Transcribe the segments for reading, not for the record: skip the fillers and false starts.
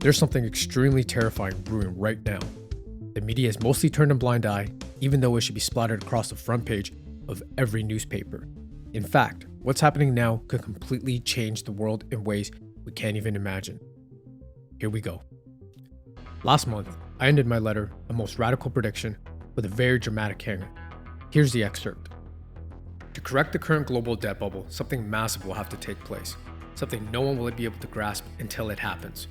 there's something extremely terrifying brewing right now. The media has mostly turned a blind eye, even though it should be splattered across the front page of every newspaper. In fact, what's happening now could completely change the world in ways we can't even imagine. Here we go. Last month, I ended my letter, a most radical prediction, with a very dramatic hanger. Here's the excerpt. To correct the current global debt bubble, something massive will have to take place, something no one will be able to grasp until it happens.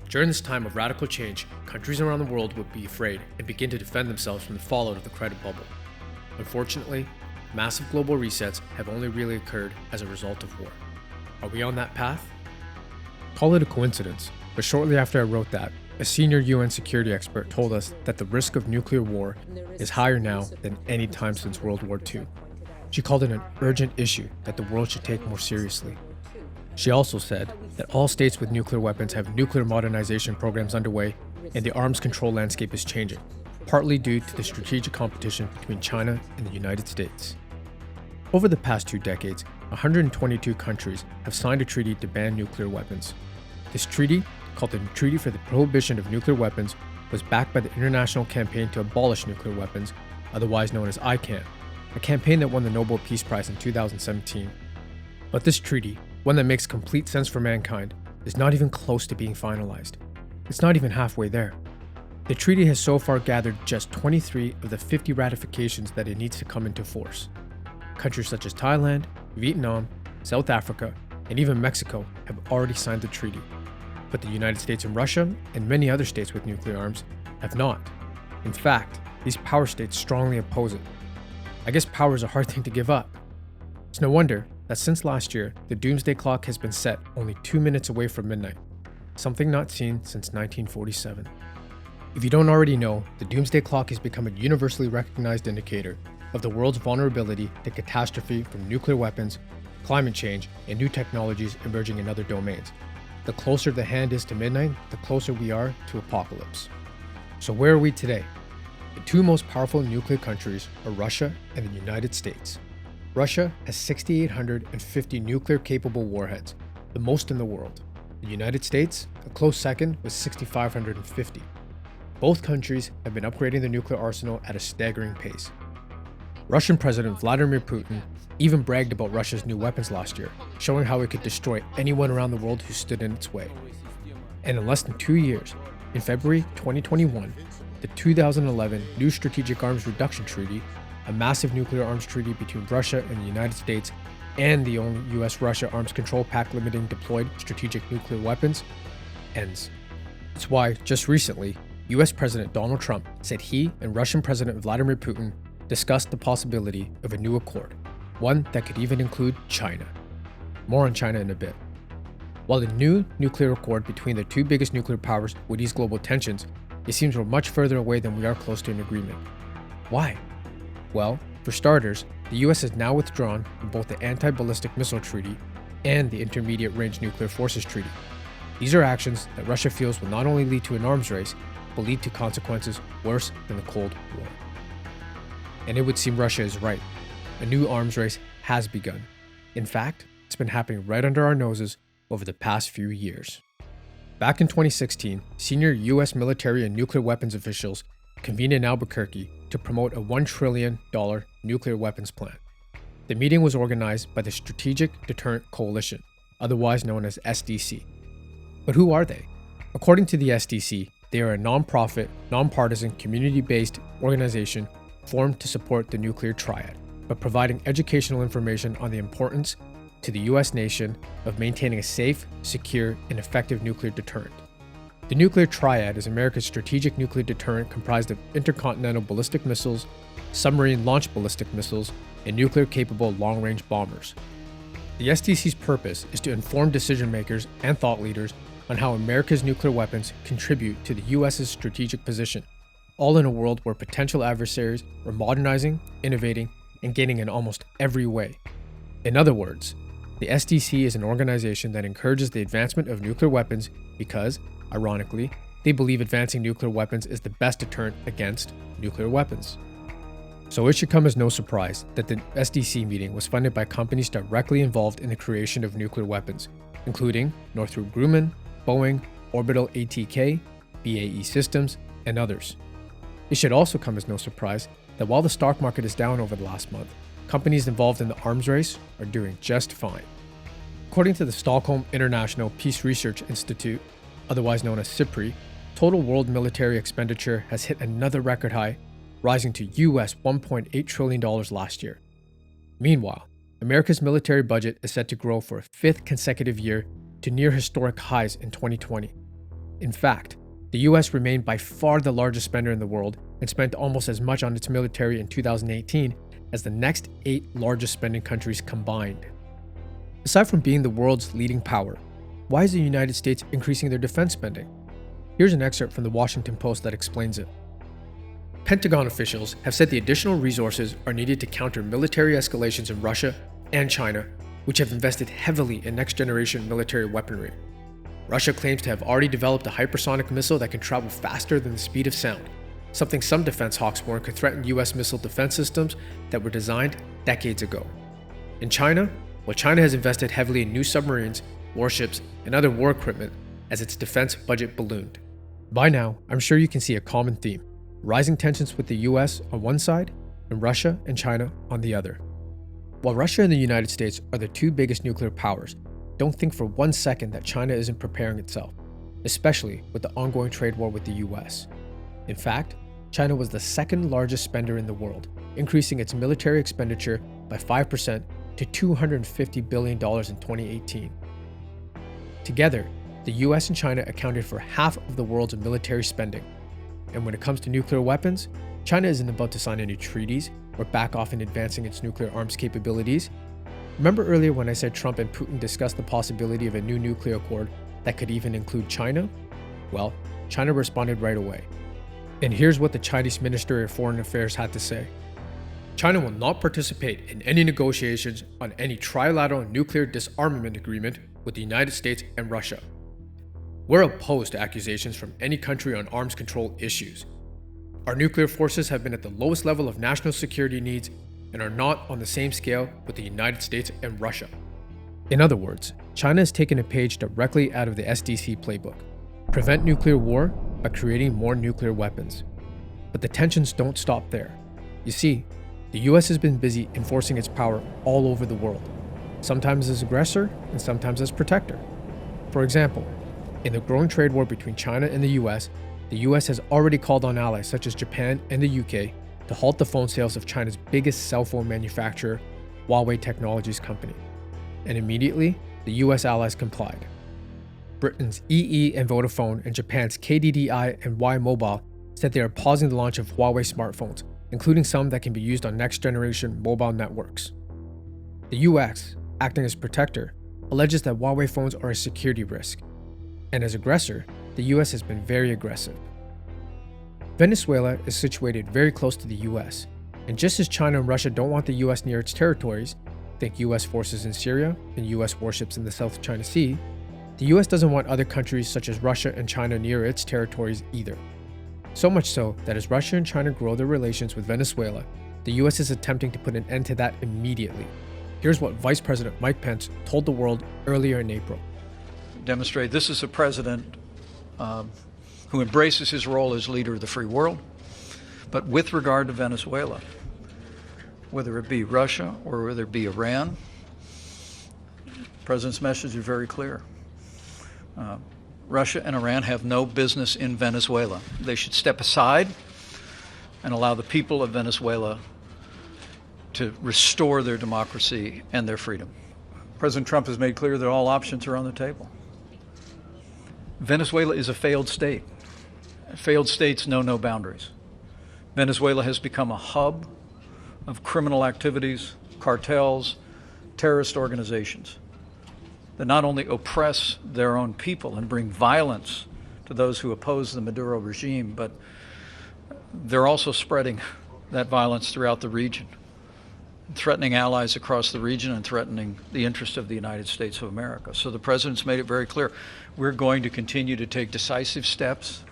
During this time of radical change, countries around the world would be afraid and begin to defend themselves from the fallout of the credit bubble. Unfortunately, massive global resets have only really occurred as a result of war. Are we on that path? Call it a coincidence, but shortly after I wrote that, a senior UN security expert told us that the risk of nuclear war is higher now than any time since World War II. She called it an urgent issue that the world should take more seriously. She also said that all states with nuclear weapons have nuclear modernization programs underway, and the arms control landscape is changing, partly due to the strategic competition between China and the United States. Over the past 2 decades, 122 countries have signed a treaty to ban nuclear weapons. This treaty, called the Treaty for the Prohibition of Nuclear Weapons, was backed by the International Campaign to Abolish Nuclear Weapons, otherwise known as ICAN, a campaign that won the Nobel Peace Prize in 2017. But this treaty, one that makes complete sense for mankind, is not even close to being finalized. It's not even halfway there. The treaty has so far gathered just 23 of the 50 ratifications that it needs to come into force. Countries such as Thailand, Vietnam, South Africa, and even Mexico have already signed the treaty. But the United States and Russia, and many other states with nuclear arms, have not. In fact, these power states strongly oppose it. I guess power is a hard thing to give up. It's no wonder that since last year, the doomsday clock has been set only 2 minutes away from midnight, something not seen since 1947. If you don't already know, the doomsday clock has become a universally recognized indicator of the world's vulnerability to catastrophe from nuclear weapons, climate change, and new technologies emerging in other domains. The closer the hand is to midnight, the closer we are to apocalypse. So where are we today? The 2 most powerful nuclear countries are Russia and the United States. Russia has 6,850 nuclear-capable warheads, the most in the world. The United States, a close second, with 6,550. Both countries have been upgrading their nuclear arsenal at a staggering pace. Russian President Vladimir Putin even bragged about Russia's new weapons last year, showing how it could destroy anyone around the world who stood in its way. And in less than 2 years, in February 2021, the 2011 New Strategic Arms Reduction Treaty, a massive nuclear arms treaty between Russia and the United States, and the only US-Russia Arms Control Pact limiting deployed strategic nuclear weapons, ends. That's why, just recently, US President Donald Trump said he and Russian President Vladimir Putin discussed the possibility of a new accord, one that could even include China. More on China in a bit. While the new nuclear accord between the 2 biggest nuclear powers would ease global tensions, it seems we're much further away than we are close to an agreement. Why? Well, for starters, the US has now withdrawn from both the Anti-Ballistic Missile Treaty and the Intermediate Range Nuclear Forces Treaty. These are actions that Russia feels will not only lead to an arms race, but lead to consequences worse than the Cold War. And it would seem Russia is right. A new arms race has begun. In fact, it's been happening right under our noses over the past few years. Back in 2016, senior US military and nuclear weapons officials convened in Albuquerque to promote a $1 trillion nuclear weapons plan. The meeting was organized by the Strategic Deterrent Coalition, otherwise known as SDC. But who are they? According to the SDC, they are a non-profit, non-partisan, community-based organization formed to support the nuclear triad, but providing educational information on the importance to the US nation of maintaining a safe, secure, and effective nuclear deterrent. The nuclear triad is America's strategic nuclear deterrent comprised of intercontinental ballistic missiles, submarine-launched ballistic missiles, and nuclear-capable long-range bombers. The SDC's purpose is to inform decision-makers and thought leaders on how America's nuclear weapons contribute to the US's strategic position, all in a world where potential adversaries are modernizing, innovating, and gaining in almost every way. In other words, the SDC is an organization that encourages the advancement of nuclear weapons because, ironically, they believe advancing nuclear weapons is the best deterrent against nuclear weapons. So it should come as no surprise that the SDC meeting was funded by companies directly involved in the creation of nuclear weapons, including Northrop Grumman, Boeing, Orbital ATK, BAE Systems, and others. It should also come as no surprise that while the stock market is down over the last month, companies involved in the arms race are doing just fine. According to the Stockholm International Peace Research Institute, otherwise known as SIPRI, total world military expenditure has hit another record high, rising to US $1.8 trillion last year. Meanwhile, America's military budget is set to grow for a fifth consecutive year to near historic highs in 2020. In fact, the US remained by far the largest spender in the world and spent almost as much on its military in 2018 as the next 8 largest spending countries combined. Aside from being the world's leading power, why is the United States increasing their defense spending? Here's an excerpt from the Washington Post that explains it. Pentagon officials have said the additional resources are needed to counter military escalations in Russia and China, which have invested heavily in next-generation military weaponry. Russia claims to have already developed a hypersonic missile that can travel faster than the speed of sound, something some defense hawks warn could threaten US missile defense systems that were designed decades ago. In China, well, China has invested heavily in new submarines, warships, and other war equipment as its defense budget ballooned. By now, I'm sure you can see a common theme: rising tensions with the US on one side and Russia and China on the other. While Russia and the United States are the two biggest nuclear powers, don't think for 1 second that China isn't preparing itself, especially with the ongoing trade war with the US. In fact, China was the second largest spender in the world, increasing its military expenditure by 5% to $250 billion in 2018. Together, the US and China accounted for half of the world's military spending. And when it comes to nuclear weapons, China isn't about to sign any treaties or back off in advancing its nuclear arms capabilities. Remember earlier when I said Trump and Putin discussed the possibility of a new nuclear accord that could even include China? Well, China responded right away. And here's what the Chinese Ministry of Foreign Affairs had to say. China will not participate in any negotiations on any trilateral nuclear disarmament agreement with the United States and Russia. We're opposed to accusations from any country on arms control issues. Our nuclear forces have been at the lowest level of national security needs and are not on the same scale with the United States and Russia. In other words, China has taken a page directly out of the SDC playbook: prevent nuclear war by creating more nuclear weapons. But the tensions don't stop there. You see, the US has been busy enforcing its power all over the world, sometimes as aggressor and sometimes as protector. For example, in the growing trade war between China and the US has already called on allies such as Japan and the UK to halt the phone sales of China's biggest cell phone manufacturer, Huawei Technologies Company. And immediately, the US allies complied. Britain's EE and Vodafone and Japan's KDDI and Y Mobile said they are pausing the launch of Huawei smartphones, including some that can be used on next-generation mobile networks. The US, acting as protector, alleges that Huawei phones are a security risk. And as aggressor, the US has been very aggressive. Venezuela is situated very close to the US, and just as China and Russia don't want the US near its territories, think US forces in Syria and US warships in the South China Sea, the US doesn't want other countries such as Russia and China near its territories either. So much so that as Russia and China grow their relations with Venezuela, the US is attempting to put an end to that immediately. Here's what Vice President Mike Pence told the world earlier in April. Demonstrate this is a president who embraces his role as leader of the free world. But with regard to Venezuela, whether it be Russia or whether it be Iran, the president's message is very clear. Russia and Iran have no business in Venezuela. They should step aside and allow the people of Venezuela to restore their democracy and their freedom. President Trump has made clear that all options are on the table. Venezuela is a failed state. Failed states know no boundaries. Venezuela has become a hub of criminal activities, cartels, terrorist organizations that not only oppress their own people and bring violence to those who oppose the Maduro regime, but they're also spreading that violence throughout the region, threatening allies across the region and threatening the interest of the United States of America. So the president's made it very clear. We're going to continue to take decisive steps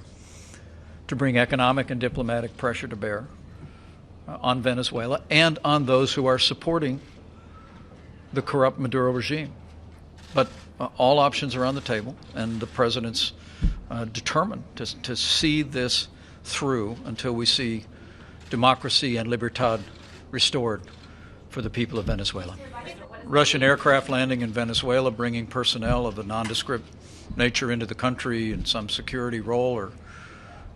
to bring economic and diplomatic pressure to bear on Venezuela and on those who are supporting the corrupt Maduro regime. But all options are on the table, and the president's determined to see this through until we see democracy and libertad restored for the people of Venezuela. Russian aircraft landing in Venezuela, bringing personnel of a nondescript nature into the country in some security role or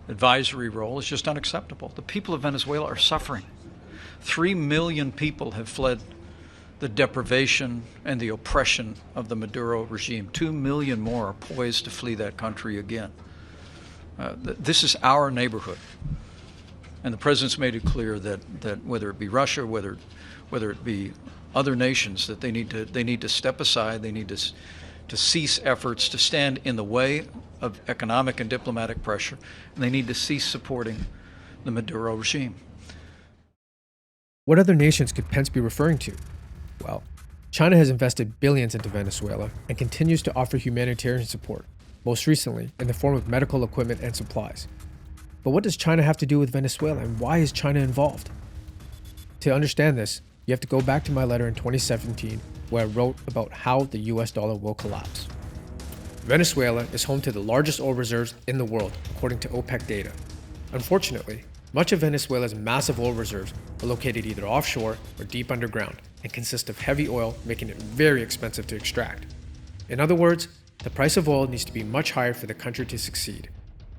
advisory role is just unacceptable. The people of Venezuela are suffering. 3 million people have fled the deprivation and the oppression of the Maduro regime. 2 million more are poised to flee that country again. This is our neighborhood. And the president's made it clear that whether it be Russia, whether it be other nations, that they need to step aside, they need to cease efforts to stand in the way of economic and diplomatic pressure, and they need to cease supporting the Maduro regime. What other nations could Pence be referring to? Well, China has invested billions into Venezuela and continues to offer humanitarian support, most recently in the form of medical equipment and supplies. But what does China have to do with Venezuela, and why is China involved? To understand this, you have to go back to my letter in 2017 where I wrote about how the US dollar will collapse. Venezuela is home to the largest oil reserves in the world, according to OPEC data. Unfortunately, much of Venezuela's massive oil reserves are located either offshore or deep underground and consist of heavy oil, making it very expensive to extract. In other words, the price of oil needs to be much higher for the country to succeed,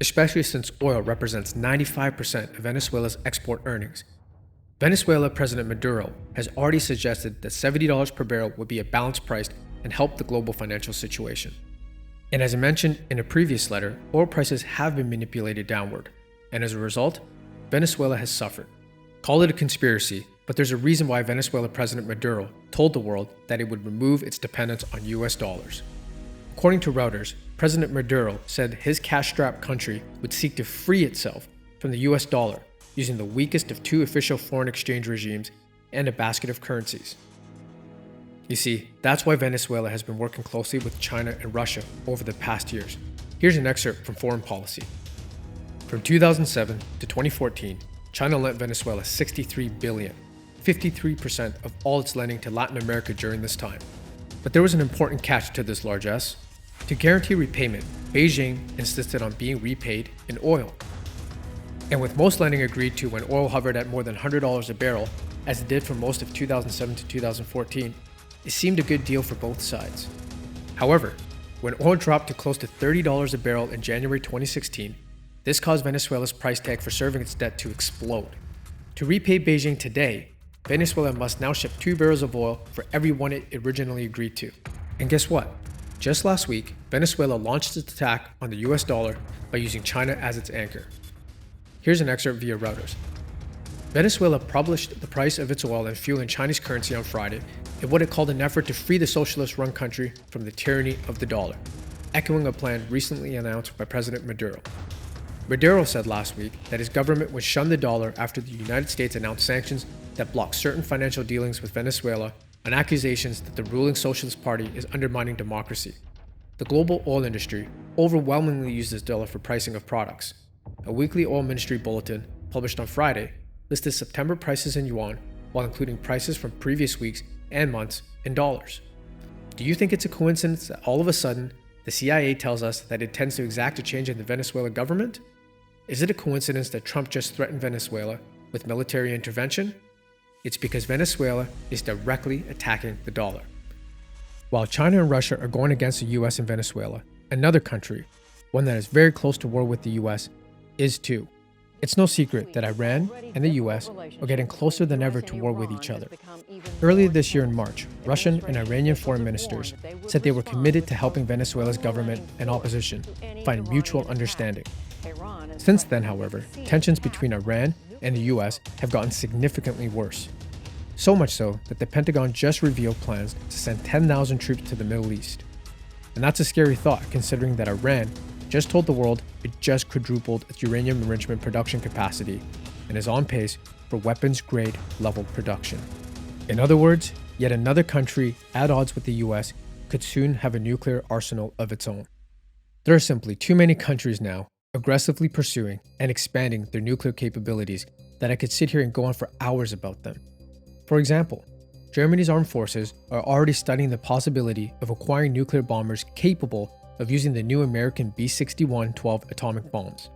especially since oil represents 95% of Venezuela's export earnings. Venezuela President Maduro has already suggested that $70 per barrel would be a balanced price and help the global financial situation. And as I mentioned in a previous letter, oil prices have been manipulated downward, and as a result, Venezuela has suffered. Call it a conspiracy, but there's a reason why Venezuela President Maduro told the world that it would remove its dependence on US dollars. According to Reuters, President Maduro said his cash-strapped country would seek to free itself from the US dollar using the weakest of two official foreign exchange regimes and a basket of currencies. You see, that's why Venezuela has been working closely with China and Russia over the past years. Here's an excerpt from Foreign Policy. From 2007 to 2014, China lent Venezuela $63 billion, 53% of all its lending to Latin America during this time. But there was an important catch to this largesse. To guarantee repayment, Beijing insisted on being repaid in oil. And with most lending agreed to when oil hovered at more than $100 a barrel, as it did for most of 2007 to 2014, it seemed a good deal for both sides. However, when oil dropped to close to $30 a barrel in January 2016, this caused Venezuela's price tag for serving its debt to explode. To repay Beijing today, Venezuela must now ship 2 barrels of oil for every one it originally agreed to. And guess what? Just last week, Venezuela launched its attack on the US dollar by using China as its anchor. Here's an excerpt via Reuters. Venezuela published the price of its oil and fuel in Chinese currency on Friday in what it called an effort to free the socialist-run country from the tyranny of the dollar, echoing a plan recently announced by President Maduro. Maduro said last week that his government would shun the dollar after the United States announced sanctions that block certain financial dealings with Venezuela on accusations that the ruling Socialist Party is undermining democracy. The global oil industry overwhelmingly uses dollar for pricing of products. A weekly oil ministry bulletin, published on Friday, listed September prices in yuan while including prices from previous weeks and months in dollars. Do you think it's a coincidence that all of a sudden the CIA tells us that it intends to exact a change in the Venezuela government? Is it a coincidence that Trump just threatened Venezuela with military intervention? It's because Venezuela is directly attacking the dollar. While China and Russia are going against the US and Venezuela, another country, one that is very close to war with the US, is too. It's no secret that Iran and the US are getting closer than ever to war with each other. Earlier this year in March, Russian and Iranian foreign ministers said they were committed to helping Venezuela's government and opposition find mutual understanding. Since then, however, tensions between Iran and the US have gotten significantly worse. So much so that the Pentagon just revealed plans to send 10,000 troops to the Middle East. And that's a scary thought, considering that Iran just told the world it just quadrupled its uranium enrichment production capacity and is on pace for weapons-grade level production. In other words, yet another country at odds with the US could soon have a nuclear arsenal of its own. There are simply too many countries now aggressively pursuing and expanding their nuclear capabilities that I could sit here and go on for hours about them. For example, Germany's armed forces are already studying the possibility of acquiring nuclear bombers capable of using the new American B-61-12 atomic bombs.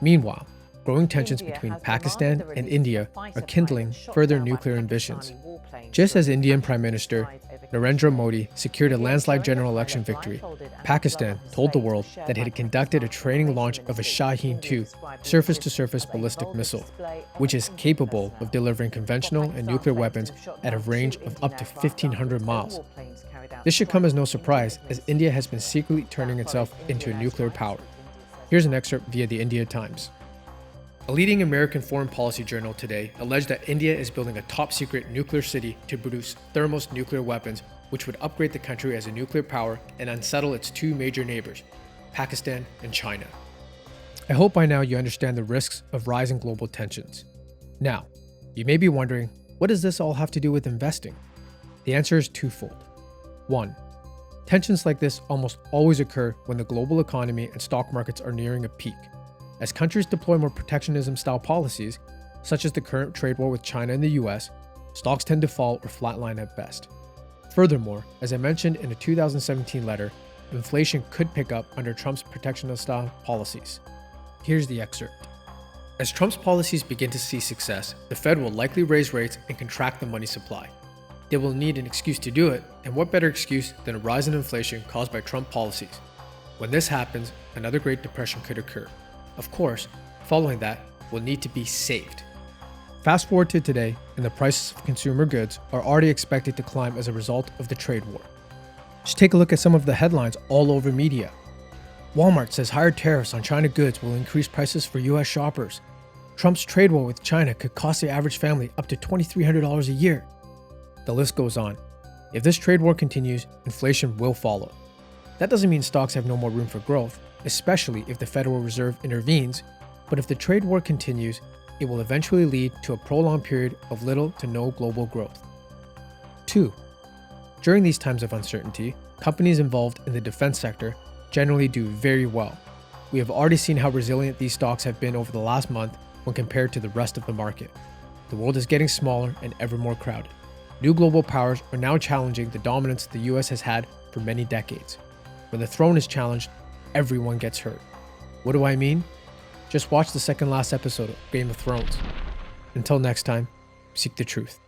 Meanwhile, growing tensions between Pakistan and India are kindling further nuclear ambitions. Just as Indian Prime Minister Narendra Modi secured a landslide general election victory, Pakistan told the world that it had conducted a training launch of a Shaheen-2 surface-to-surface ballistic missile, which is capable of delivering conventional and nuclear weapons at a range of up to 1,500 miles. This should come as no surprise, as India has been secretly turning itself into a nuclear power. Here's an excerpt via the India Times. A leading American foreign policy journal today alleged that India is building a top-secret nuclear city to produce thermonuclear weapons, which would upgrade the country as a nuclear power and unsettle its two major neighbors, Pakistan and China. I hope by now you understand the risks of rising global tensions. Now, you may be wondering, what does this all have to do with investing? The answer is twofold. 1. Tensions like this almost always occur when the global economy and stock markets are nearing a peak. As countries deploy more protectionism-style policies, such as the current trade war with China and the US, stocks tend to fall or flatline at best. Furthermore, as I mentioned in a 2017 letter, inflation could pick up under Trump's protectionist-style policies. Here's the excerpt. As Trump's policies begin to see success, the Fed will likely raise rates and contract the money supply. They will need an excuse to do it, and what better excuse than a rise in inflation caused by Trump policies? When this happens, another Great Depression could occur. Of course, following that, will need to be saved. Fast forward to today, and the prices of consumer goods are already expected to climb as a result of the trade war. Just take a look at some of the headlines all over media. Walmart says higher tariffs on China goods will increase prices for US shoppers. Trump's trade war with China could cost the average family up to $2,300 a year. The list goes on. If this trade war continues, inflation will follow. That doesn't mean stocks have no more room for growth, especially if the Federal Reserve intervenes, but if the trade war continues, it will eventually lead to a prolonged period of little to no global growth. 2. During these times of uncertainty, companies involved in the defense sector generally do very well. We have already seen how resilient these stocks have been over the last month when compared to the rest of the market. The world is getting smaller and ever more crowded. New global powers are now challenging the dominance the US has had for many decades. When the throne is challenged, everyone gets hurt. What do I mean? Just watch the second last episode of Game of Thrones. Until next time, seek the truth.